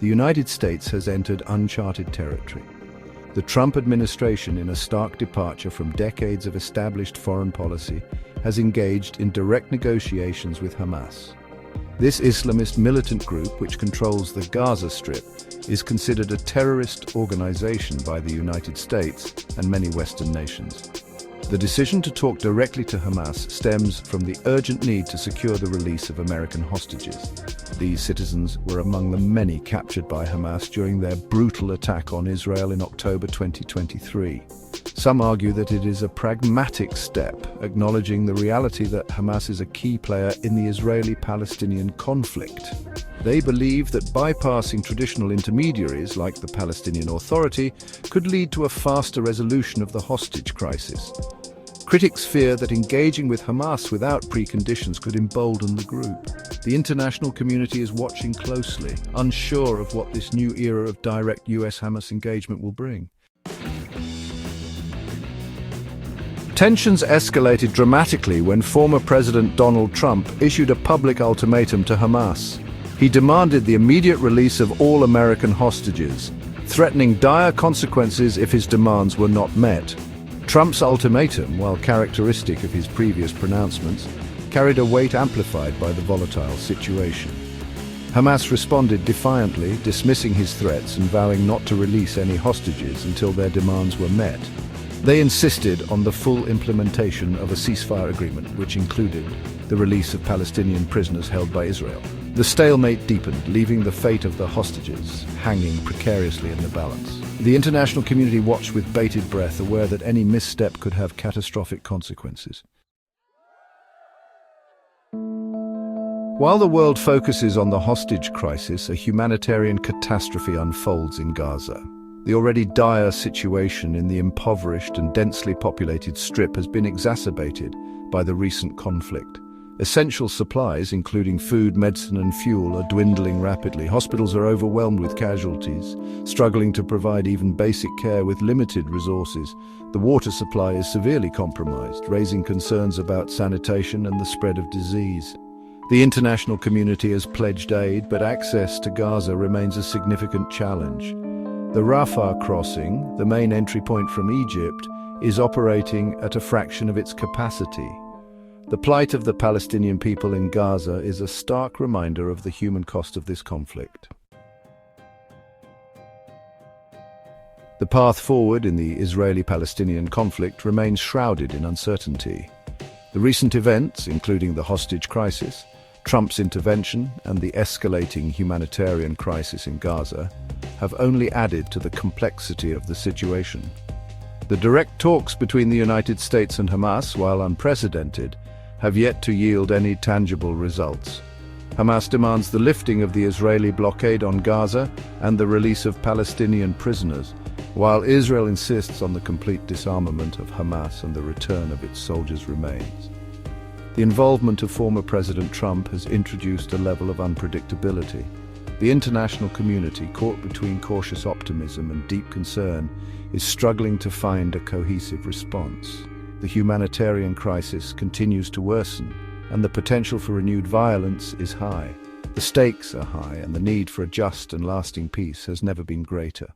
the United States has entered uncharted territory. The Trump administration, in a stark departure from decades of established foreign policy, has engaged in direct negotiations with Hamas. This Islamist militant group, which controls the Gaza Strip, is considered a terrorist organization by the United States and many Western nations. The decision to talk directly to Hamas stems from the urgent need to secure the release of American hostages. These citizens were among the many captured by Hamas during their brutal attack on Israel in October 2023. Some argue that it is a pragmatic step, acknowledging the reality that Hamas is a key player in the Israeli-Palestinian conflict. They believe that bypassing traditional intermediaries like the Palestinian Authority could lead to a faster resolution of the hostage crisis. Critics fear that engaging with Hamas without preconditions could embolden the group. The international community is watching closely, unsure of what this new era of direct US-Hamas engagement will bring. Tensions escalated dramatically when former President Donald Trump issued a public ultimatum to Hamas. He demanded the immediate release of all American hostages, threatening dire consequences if his demands were not met. Trump's ultimatum, while characteristic of his previous pronouncements, carried a weight amplified by the volatile situation. Hamas responded defiantly, dismissing his threats and vowing not to release any hostages until their demands were met. They insisted on the full implementation of a ceasefire agreement, which included the release of Palestinian prisoners held by Israel. The stalemate deepened, leaving the fate of the hostages hanging precariously in the balance. The international community watched with bated breath, aware that any misstep could have catastrophic consequences. While the world focuses on the hostage crisis, a humanitarian catastrophe unfolds in Gaza. The already dire situation in the impoverished and densely populated Strip has been exacerbated by the recent conflict. Essential supplies, including food, medicine and fuel, are dwindling rapidly. Hospitals are overwhelmed with casualties, struggling to provide even basic care with limited resources. The water supply is severely compromised, raising concerns about sanitation and the spread of disease. The international community has pledged aid, but access to Gaza remains a significant challenge. The Rafah crossing, the main entry point from Egypt, is operating at a fraction of its capacity. The plight of the Palestinian people in Gaza is a stark reminder of the human cost of this conflict. The path forward in the Israeli-Palestinian conflict remains shrouded in uncertainty. The recent events, including the hostage crisis, Trump's intervention, and the escalating humanitarian crisis in Gaza, have only added to the complexity of the situation. The direct talks between the United States and Hamas, while unprecedented, have yet to yield any tangible results. Hamas demands the lifting of the Israeli blockade on Gaza and the release of Palestinian prisoners, while Israel insists on the complete disarmament of Hamas and the return of its soldiers' remains. The involvement of former President Trump has introduced a level of unpredictability. The international community, caught between cautious optimism and deep concern, is struggling to find a cohesive response. The humanitarian crisis continues to worsen, and the potential for renewed violence is high. The stakes are high, and the need for a just and lasting peace has never been greater.